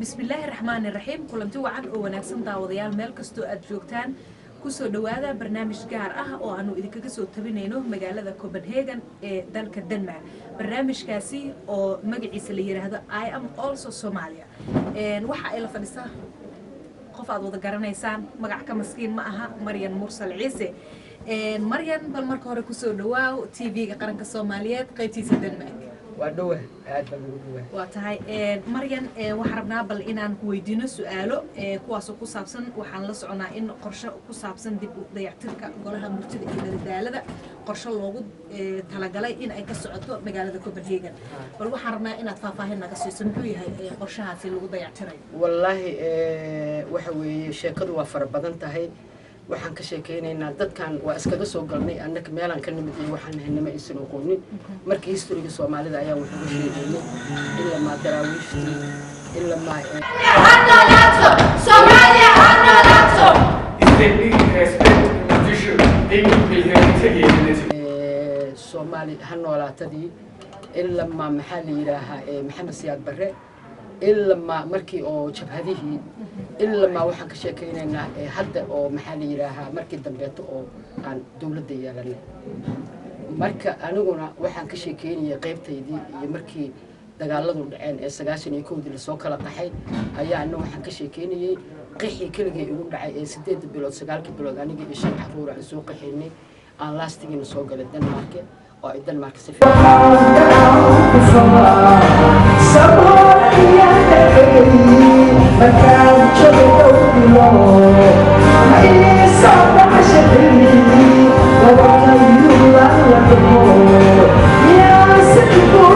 بسم الله الرحمن الرحيم كلنتي وعن oo wanaagsan daawadayaal meel kasto aad joogtaan ku soo dhawaada barnaamij gaar ah oo aanu idinkaga soo tabinayno magaalada Copenhagen ee dalka Denmark barnaamijkaasi oo magaciisa la yiraahdo I am also Somalia waxa ay la fadhisaa qof aad wada garanaysaan magac ka maskiin ma aha Maryan Mursal Ciise Maryan bal marka hore ku soo dhawaaw TV-ga qaranka Soomaaliyeed qaybtiisa Denmark ودوه هاد بنقوله واتهاي مريم وحربنا بل إن أنا كويدينو سؤاله كواسو كوسابسن وحن لسعنا إن قرشة كوسابسن دي ضيعتك قولها مرتدى إلى الدالة قرشة لوجود تلاقي إن أي كسرته مجال كوبنهاجن بل وحربنا إن أتفاهمنا كسيسن بوي هاي قرشها في لوجود ضيعتري والله وحوي شيكد وفر بدن تهي waxaan ka sheekeynaynaa dadkan waa iskaga soo galnay annaka meelan ka nimid waxaan hanama isin aqoonin markii historiga Soomaalida ayaa wuxuu sheegay illa ma daraawiishti illa ma Soomaaliya hanno laabso istedning respect muqdisho Soomaali hanno laatadii illa ma maxaa la yiraahaa Maxamed Siyaad Barre إلا ما مركي أو جبهته إلا ما وحنا كشكينا حتى أو محلي راها مركي دمبيت أو عن دولة ديالنا مركا أنا قلنا وحنا كشكينا قيبتي دي مركي دجالة الآن السجاشن يكون دي السوق على قحي أي أنه وحنا كشكينا قحي كل جي يقول دعي سديد بلاد سجال كبلاد أنا جي إيش حفورة السوق قحيني عن لاستيجين السوق على الدنمارك أو الدنمارك سفر مكان شبه الله ما يصاب عشقي ووقع يولع يطمر يا سكبر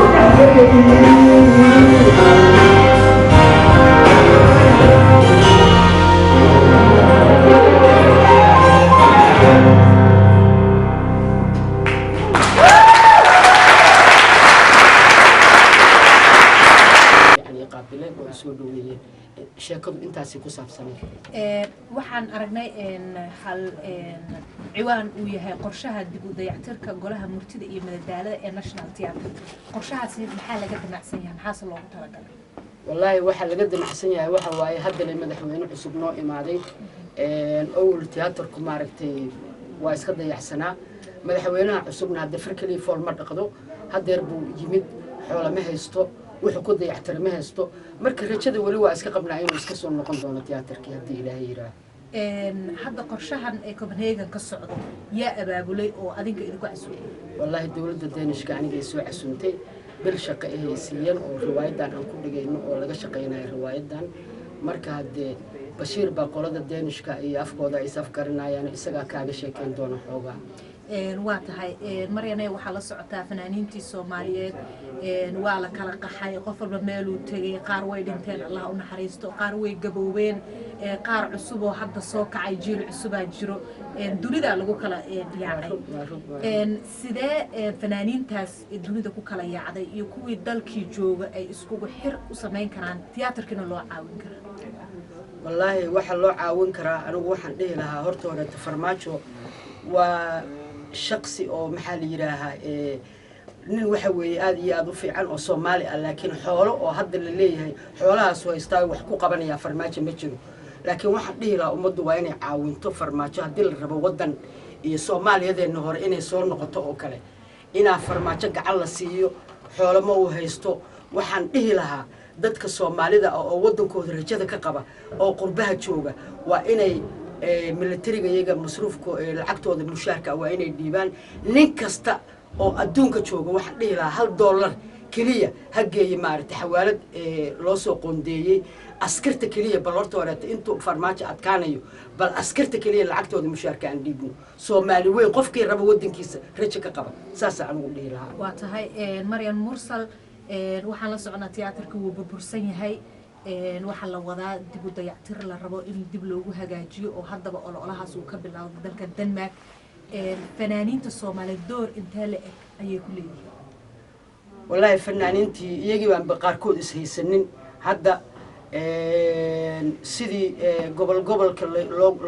شاكب أنت عسيكو سابسني. وحن أرجعنا إن حال عوان وياه قرشها دبوا ضيعترك قولها مرتدى من الدالة الناشنال تياتر قرشها سنين محل جد معسنيها حاصل الله ترجع. والله واحد جد معسنيها واحد واي هذا اللي مدحوينه حسبنا إمادي أول تياتر كماركتي وايس خد يحسنا مدحوينه حسبنا هذا فركلي فور مرة قدو هذا يربو يمد حول ما هيستو وحكود يحترمها استو مركز رجال ولي واسك قبل عين واسكسر نقطة دون التياتر كي هدي إلهي را. حد قرشها كوبنهاجن كالصعود يا أبا بولي أو أدينك إذا كويسوا. والله الدولة الدنيش كعني جيسوا عسونتي بالشقة هي سيان أو رواية دان أو كل جينو أو لقى شقينا رواية دان مركز هدي بشير بقولة الدنيش كأي أفكار إسافكرنا يعني إسقى كعش كين دون حوجا. واتهاي مرينا وحلا سعتها فنانينتي الصوماليات وعلى كلا قحاي قفل بميلو تجي قاروي دنتين الله ونحريستو قاروي جبوين قار عصبه حتى الصوك عيجيل عصبه جرو دوليدا لقو كلا يعني سدا فنانين تاس دوليدا كو كلا يعدي يكوي دالكي جوج أي اسكو حر وسمين كران تياتر كنا لو عاون كرا والله واحد لو عاون كرا أنا واحد ليه لها هرتو ولا تفرماتشو وشخصي أو محلي راها nin waxa weeye aad iyo aad u fiican oo Soomaali ah laakiin xoolo oo hadda la leeyahay xoolahaas way istaag wax ku qabanaya farmaajo ma jiro laakiin waxa dhihi lahaa ummaddu waa inay caawinto farmaajo hadii la rabo wadan iyo Soomaaliyeedna hore inay soo noqoto oo kale ina farmaajo gacan la siiyo xoolo ma uu haysto waxaan dhihi lahaa dadka Soomaalida oo wadankooda rajada ka qaba oo qurbaha jooga waa inay militariga iyaga masruufka lacagtooda mushaarka waa inay dhiibaan nin kasta oo adduunka jooga waxa dhihi lahaa $1 kaliya hageeyay maartay xawaalad loo soo qoondeeyay askarta kaliya bal horta warata intuu farmaajo adkaanayo bal askarta kaliya lacagtooda mushaarka aan dhiibno Soomaali weyn qofkii raba wadankiisa rajo ka qaba saas aan ugu dhihi lahaa waa tahay Maryan Mursal waxaan la soconaa tiyaatarka wuu burbursan yahay waxa la wadaa dib u dayactir la rabo in dib loogu hagaajiyo oo haddaba ololahaas uu ka bilaabo dalka Denmark فنانينتا الصومالية دور انتهى لك أيه كلية والله فنانينتي يجي عن بقاركود إسهيسنين هذا سيدي قبل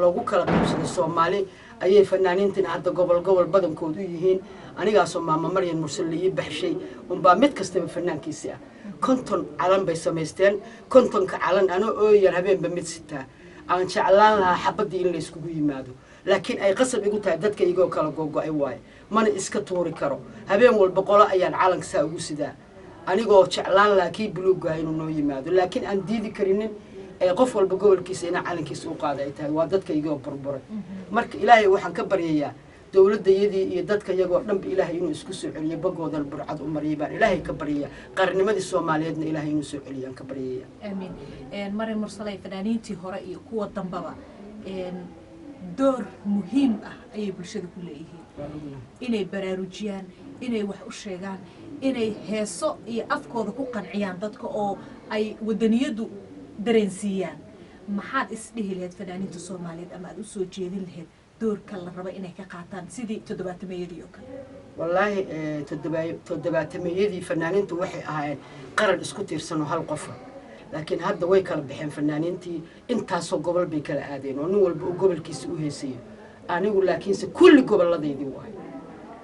لو كلا قبل الصومالي أيه فنانينتنا هذا قبل بدن كوديهين anigaasoo maama maryan mursal ii baxshay unbaa mid kastaba fanaankiisi ah konton calan bay samaysteen kontonka calan anoo ooyar habeenba mid sitaa aan jeclaan lahaa xabaddii in la iskugu yimaado laakiin ay qasab igu tahay dadka igoo kala gogo-ay waaye mana iska tuuri karo habeen walba qolo ayaan calanka saa ugu sidaa anigoo jeclaan lahaa kii buluuggaha inuu noo yimaado laakiin aan diidi karinin qof walba gobolkiisa inaa calankiisa u qaada ay tahay waa dadka igoo burburay marka ilaahay waxaan ka baryayaa dowladdayadii iyo dadka iyagoo dhanba ilaahay inuu isku soo celiyo bagoodan burcad u mariyay baan ilaahay ka baryayaa qarnimadii soomaaliyeedna ilaahay inuu soo celiyaan ka baryayaa aamiin maryam mursaley fanaaniintii hore iyo kuwa dambaba door muhiim ah ayay bulshada ku leeyihiin inay baraarujiyaan inay wax u sheegaan inay heeso iyo afkooda ku qanciyaan dadka oo ay wadaniyadu dareensiiyaan maxaad isdhihi lahayd fanaaniinta soomaaliyeed ama aad u soo jeedin lahayd doorka la raba inay ka qaataan sidii toddobaatameeyadii oo kale wallaahi toddobaatameeyadii fanaaniintu waxay ahaayeen qaran isku tiirsan oo hal qofa laakiin hadda way kala baxeen fanaaniintii intaasoo gobol bay kala aadeen oo nin walba uu gobolkiisa u heesayo anigu laakiinse kulli gobolladaydii waay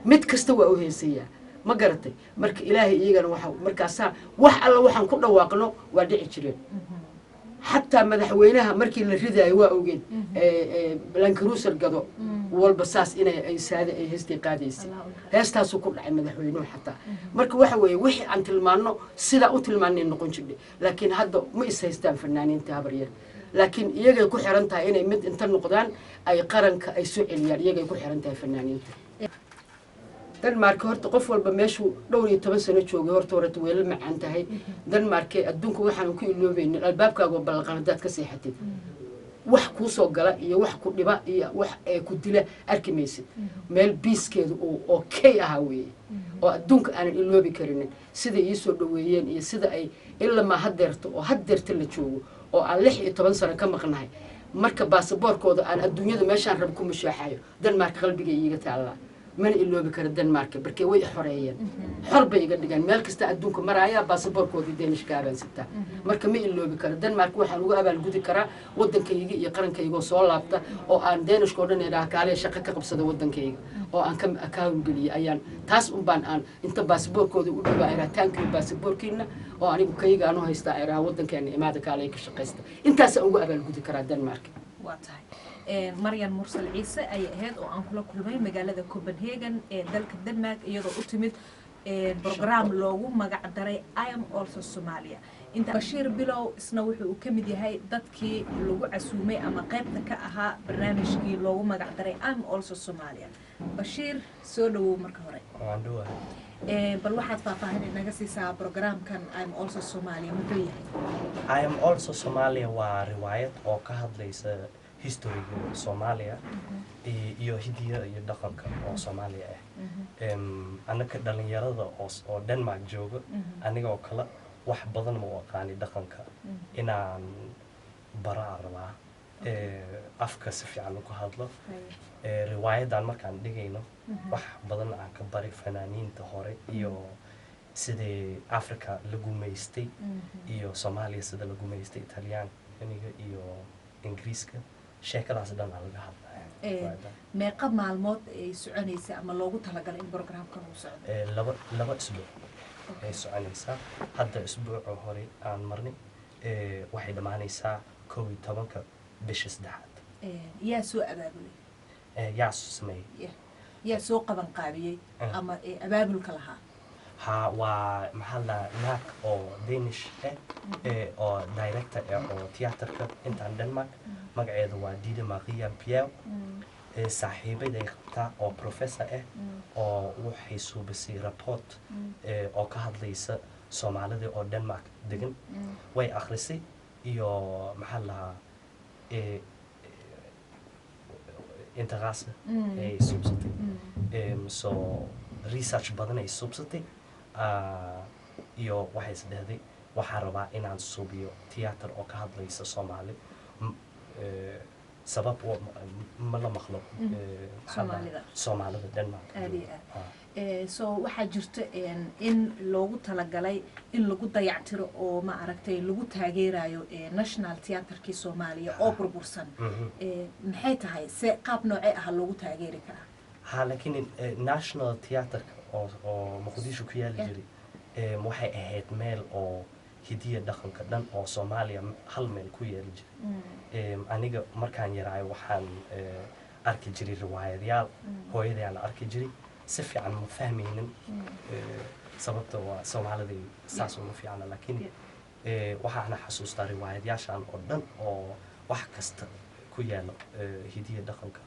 mid kasta waa u heesayaa ma garatay marka ilaahay iyagana waxa markaasaa wax alla waxaan ku dhawaaqno waa dhici jireen xataa madaxweynaha markii la ridaayo waa ogeed lankaruusar gado walba saas inay ay saade ay heestay qaadaysay heestaasuu ku dhacay madaxweynuhu xataa marka waxa weeye wixii aan tilmaanno sidaa u tilmaanay noqon jirnay laakiin hadda ma is haystaan fanaaniinta habaryar laakiin iyagay ku xiran tahay inay mid inta noqdaan ay qaranka ay soo celiyaan iyagay ku xiran tahay fanaaniinta denmark horta qof walba meeshuu dhowr iyo 10 sano joogay horta way la macaan tahay denmark adduunka waxaan ku iloobaynin albaabkaaga balqan hadaad ka seexatid wax kuu soo gala iyo wax ku dhiba iyo wax ku dila arki maysid meel biiskeedu oo kay aha weeye oo adduunka aanan iloobi karinin sida ii soo dhaweeyeen iyo sida ay ilaa ma hadeerto oo hadeerta la joogo oo aan 16 sano ka maqnahay marka baasaboorkooda aan adduunyada meeshaan rab ku mushaaxayo denmark qalbiga iiga taala mana iloobi karo denmark barkay way xoreeyeen xor bay iga dhigaan meel kasta adduunka maraya baasaboorkoodii Danish-ka abaan sitaa marka ma iloobi karo denmark waxaan ugu abaal gudi karaa wadankayga iyo qarankayga soo laabta oo aan Danish-ko dhan ilaa kaale shaqo ka qabsado wadankayga oo aan ka account geliyo ayaan taas un baan aan inta baasaboorkooda u dhibaa irataanka baasaboorkiina oo anigu kayga aanu haysta iraa wadankeena imaada kaale ka shaqeysta intaas aan ugu abaal gudi karaa denmark waa tahay مريم مرسل عيسى أي هاد أو أنقلة كلمين مجالة كوبنهاجن دلك الدنمارك يضع أتمت برنامج لوجو مقعدري I am also Somalia أنت بشير بلو سنوح وكمدي هاي ضدك لوجو عسومي أما قيبتك أها برنامج كي لوجو مقعدري I am also Somalia بشير سولو مركوري عندوها بل واحد فاهمين إنك سيسا برنامج كان I am also Somalia مدري I am also Somalia ورواية أو كهاد ليس history Soomaaliya iyo hidiya iyo dhaqanka oo Soomaaliya anaka dhalinyarada oo Denmark jooga aniga oo kala wax badan ma aqaani dhaqanka inaan baraa rabaa afka si fiican ku hadlo riwaayadan markaan dhigayno wax badan aan ka bari fanaaniinta hore iyo sidii Afrika lagu meystay iyo Soomaaliya sida lagu meystay Talyaaniga iyo Ingiriiska sheekadaas dhan laga hadlayo meeqa maalmood ay soconaysaa ama loogu talagalay in barnaamijkan uu socdo laba isbuuc ay soconaysaa hadda isbuuc hore aan marnay waxay dhamaanaysaa 11 bisha 3 yaa soo abaabulay yaa sameeyay yaa soo qaban qaabiyay ama abaabulka lahaa ها ومحل ناك أو دينش أو دايركتور أو تياتر أنت عند دنمارك مقعد وديد ماريا بياو صاحبي دايركتور أو بروفيسور أو وحيسو بسي رابورت أو كهاد ليس سومالي أو دنمارك دقن وي أخرسي يو محلها انتغاسة سوبسطي so research badan ay subsatay iyo waxay isdhahday waxa rabaa inaan suubiyo theater oo ka hadlaysa Soomaali sabab ma la maqlo Soomaalida Denmark so waxa jirta in loogu talagalay in lagu dayactiro oo ma aragtay lagu taageerayo national theaterkii Soomaaliya oo burbursan maxay tahay se qaab noocee ah loogu taageeri karaa ها لكن national theatre oo muqdisho ku yaali jiray waxay ahayd meel oo hidiya dhaqanka dhan oo Soomaaliya hal meel ku yaali jiray aniga markaan yaraay waxaan arki jiray riwaayadayaal hooyadayaan arki jiray si fiican ma fahmaynin sababta waa Soomaalida saas uma fiicna laakiin waxaan xasuustaa riwaayadayaashan oo dhan oo wax kasta ku yaalo hidiya dhaqanka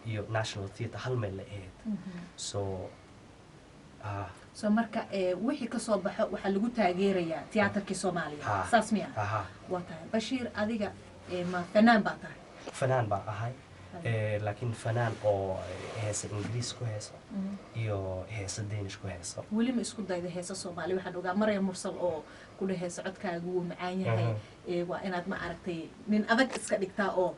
iyo national theatre hal meel la ahayd so marka wixii ka soo baxo waxa lagu taageerayaa tiyaatarkii Soomaaliya saas miya waa tahay Bashiir adiga ma fanaan baa tahay fanaan baa ahay laakiin fanaan oo heesa Ingiriis ku heesa iyo heesa Danish ku heesa weli ma isku dayda heesa Soomaali waxaan ogaa Maryam Mursal oo ku heesa codkaagu wuu macaan yahay waa inaad ma aragtay nin adag iska dhigtaa oo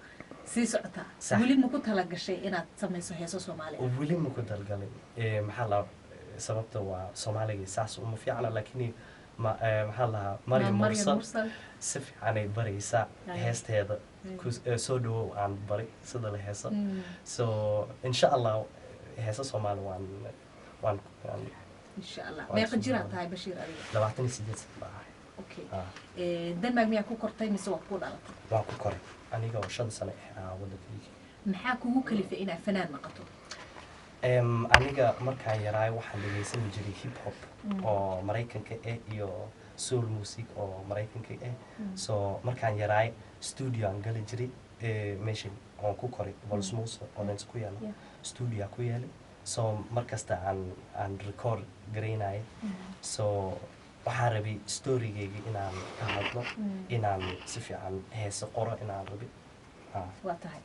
sii socota weli ma ku tala gashay inaad samayso heesa Soomaali weli ma ku dalgalay maxaa la sababta waa Soomaaliga saas uma fiicna laakiin maxaa la Maryam Mursal si fiican ay baraysaa heesteeda soo dhawow aan bari sida la heesa so insha Allah heesa Soomaali waan insha Allah meeqa jira tahay Bashiir adiga 28 baa okay Denmark miyaa ku kortay mise waa ku dhalatay waa ku koray aniga oo 5 sano waddankayga maxaa kugu kalifay inaad fanaan noqoto aniga markaan yaraay waxaan dhageysan jiray hip hop oo Mareykanka iyo soul music oo Mareykanka so markaan yaraay studio aan gali jiray meesha oo ku koray Bolsmoos oo dhanka ku yaala studio ku yaala so markasta aan record gareynay so waxaan rabay storygayga inaan ka hadlo inaan si fiican heeso qoro inaan rabay waa tahay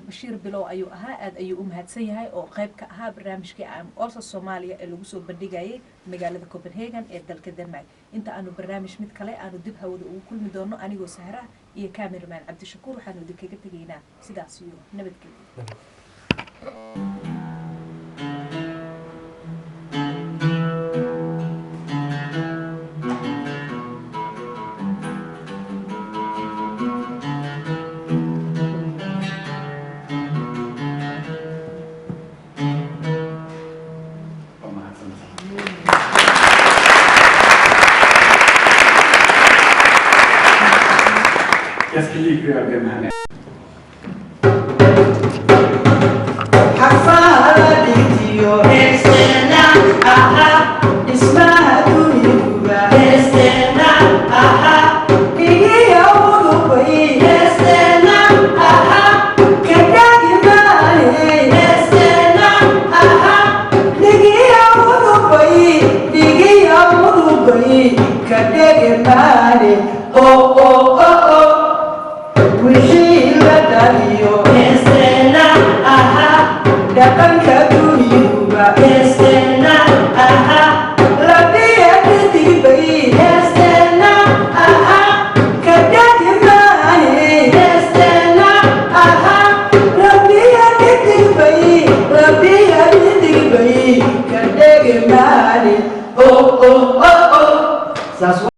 Bashiir bilow ayuu ahaa aad ayuu u mahadsan yahay oo qayb ka ahaa barnaamijkii aan also Soomaaliya ee lagu soo bandhigayay magaalada Copenhagen ee dalka Denmark inta aanu barnaamij mid kale aanu dib hawada ugu kulmi doono anigoo Sahra iyo cameraman Cabdishakuur waxaanu idinkaga tegaynaa sidaas iyo nabadgelyo Jeg skal lige høre, hvem han er. Oh, oh, oh, oh. We see that